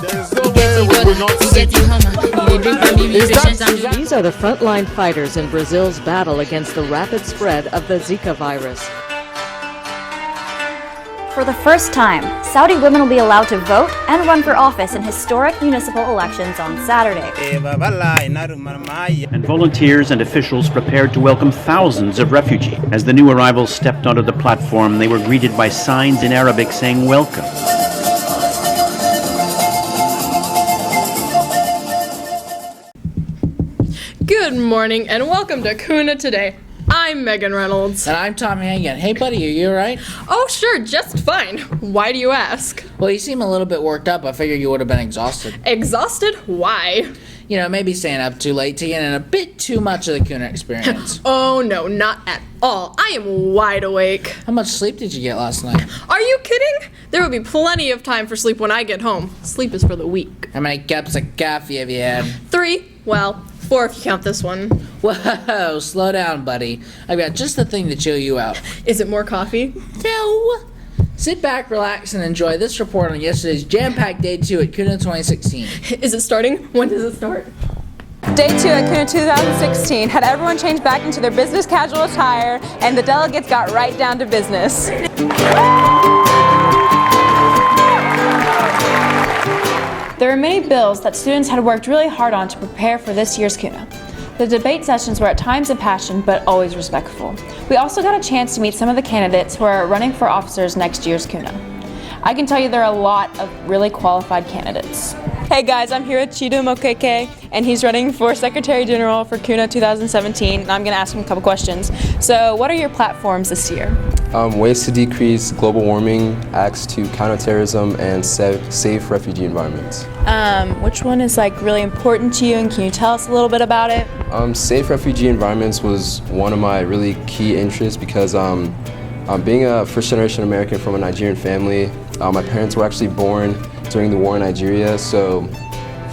These are the frontline fighters in Brazil's battle against the rapid spread of the Zika virus. For the first time, Saudi women will be allowed to vote and run for office in historic municipal elections on Saturday. And volunteers and officials prepared to welcome thousands of refugees. As the new arrivals stepped onto the platform, they were greeted by signs in Arabic saying welcome. Good morning and welcome to KUNA Today. I'm Megan Reynolds. And I'm Tom Hagen. Hey buddy, are you alright? Oh sure, just fine. Why do you ask? Well, you seem a little bit worked up. I figured you would have been exhausted. Exhausted? Why? You know, maybe staying up too late to get in a bit too much of the KUNA experience. Oh no, not at all. I am wide awake. How much sleep did you get last night? Are you kidding? There will be plenty of time for sleep when I get home. Sleep is for the weak. How many cups of coffee have you had? 3. Well, 4 if you count this one. Whoa, slow down, buddy. I've got just the thing to chill you out. Is it more coffee? No. Sit back, relax, and enjoy this report on yesterday's jam-packed day 2 at KUNA 2016. Is it starting? When does it start? Day 2 at KUNA 2016 had everyone change back into their business casual attire, and the delegates got right down to business. There were many bills that students had worked really hard on to prepare for this year's KUNA. The debate sessions were at times impassioned, but always respectful. We also got a chance to meet some of the candidates who are running for officers next year's KUNA. I can tell you there are a lot of really qualified candidates. Hey guys, I'm here with Chido Mokeke, and he's running for Secretary General for KUNA 2017, and I'm going to ask him a couple questions. So, what are your platforms this year? Ways to decrease global warming, acts to counterterrorism, and safe refugee environments. Which one is really important to you, and can you tell us a little bit about it? Safe refugee environments was one of my really key interests because being a first-generation American from a Nigerian family, my parents were actually born during the war in Nigeria, so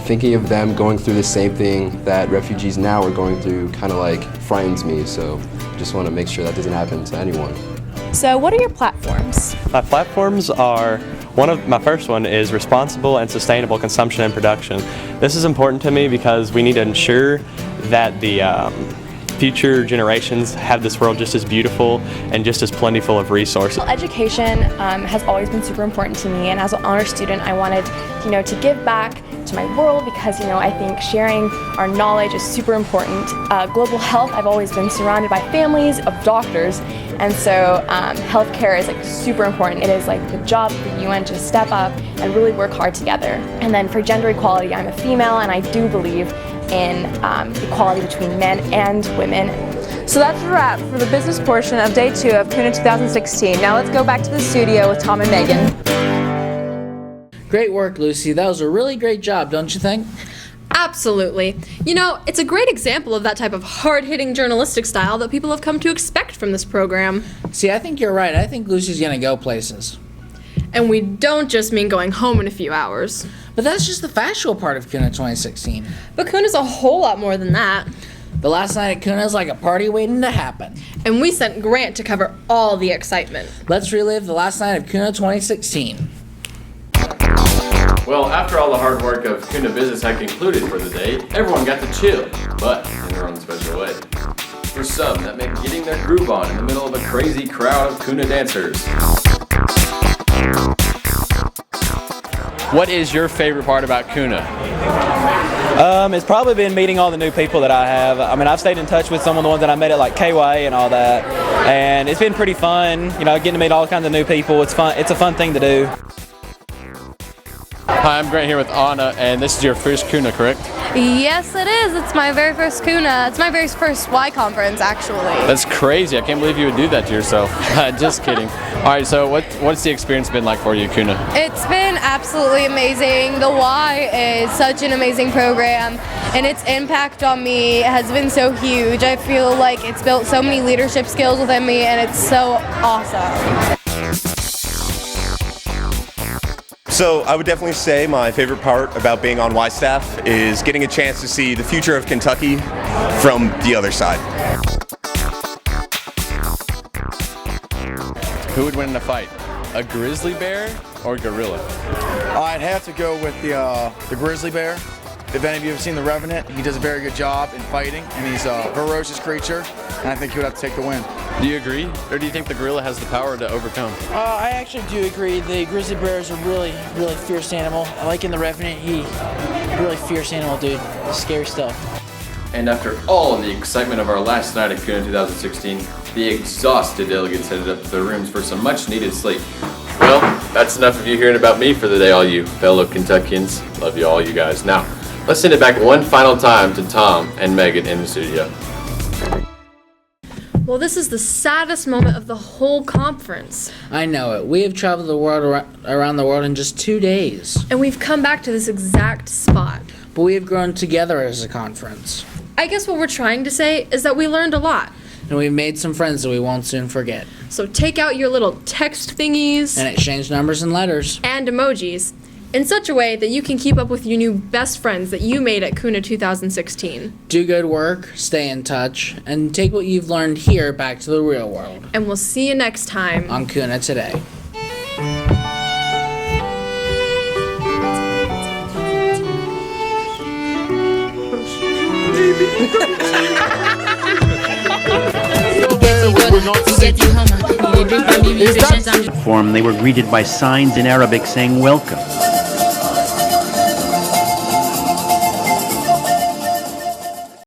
thinking of them going through the same thing that refugees now are going through kind of frightens me, so I just want to make sure that doesn't happen to anyone. So what are your platforms? My platforms are, my first one is responsible and sustainable consumption and production. This is important to me because we need to ensure that the future generations have this world just as beautiful and just as plentiful of resources. Well, education has always been super important to me, and as an honor student I wanted to give back to my world because I think sharing our knowledge is super important. Global health, I've always been surrounded by families of doctors, and so healthcare is super important. It is the job of the UN to step up and really work hard together. And then for gender equality, I'm a female and I do believe in equality between men and women. So that's a wrap for the business portion of Day 2 of KUNA 2016. Now let's go back to the studio with Tom and Megan. Great work, Lucy. That was a really great job, don't you think? Absolutely. It's a great example of that type of hard-hitting journalistic style that people have come to expect from this program. See, I think you're right. I think Lucy's gonna go places. And we don't just mean going home in a few hours. But that's just the factual part of KUNA 2016. But KUNA's a whole lot more than that. The last night at KUNA is like a party waiting to happen. And we sent Grant to cover all the excitement. Let's relive the last night of KUNA 2016. Well, after all the hard work of KUNA business had concluded for the day, everyone got to chill, but in their own special way. For some, that meant getting their groove on in the middle of a crazy crowd of KUNA dancers. What is your favorite part about KUNA? It's probably been meeting all the new people that I have. I've stayed in touch with some of the ones that I met at KY and all that, and it's been pretty fun, getting to meet all kinds of new people. It's fun. It's a fun thing to do. Hi, I'm Grant here with Anna, and this is your first KUNA, correct? Yes, it is. It's my very first KUNA. It's my very first Y conference, actually. That's crazy. I can't believe you would do that to yourself. Just kidding. All right, so what's the experience been like for you, KUNA? It's been absolutely amazing. The Y is such an amazing program, and its impact on me has been so huge. I feel like it's built so many leadership skills within me, and it's so awesome. So I would definitely say my favorite part about being on Y staff is getting a chance to see the future of Kentucky from the other side. Who would win in a fight? A grizzly bear or gorilla? I'd have to go with the grizzly bear. If any of you have seen The Revenant, he does a very good job in fighting, and he's a ferocious creature, and I think he would have to take the win. Do you agree, or do you think the gorilla has the power to overcome? I actually do agree. The grizzly bear is a really, really fierce animal. I like in The Revenant, he really fierce animal, dude. Scary stuff. And after all of the excitement of our last night at KUNA 2016, the exhausted delegates headed up to their rooms for some much needed sleep. Well, that's enough of you hearing about me for the day, all you fellow Kentuckians. Love you all, you guys. Now, let's send it back one final time to Tom and Megan in the studio. Well, this is the saddest moment of the whole conference. I know it. We have traveled the world around the world in just 2 days. And we've come back to this exact spot. But we have grown together as a conference. I guess what we're trying to say is that we learned a lot. And we've made some friends that we won't soon forget. So take out your little text thingies. And exchange numbers and letters. And emojis. In such a way that you can keep up with your new best friends that you made at KUNA 2016. Do good work, stay in touch, and take what you've learned here back to the real world. And we'll see you next time on KUNA Today. They were greeted by signs in Arabic saying welcome.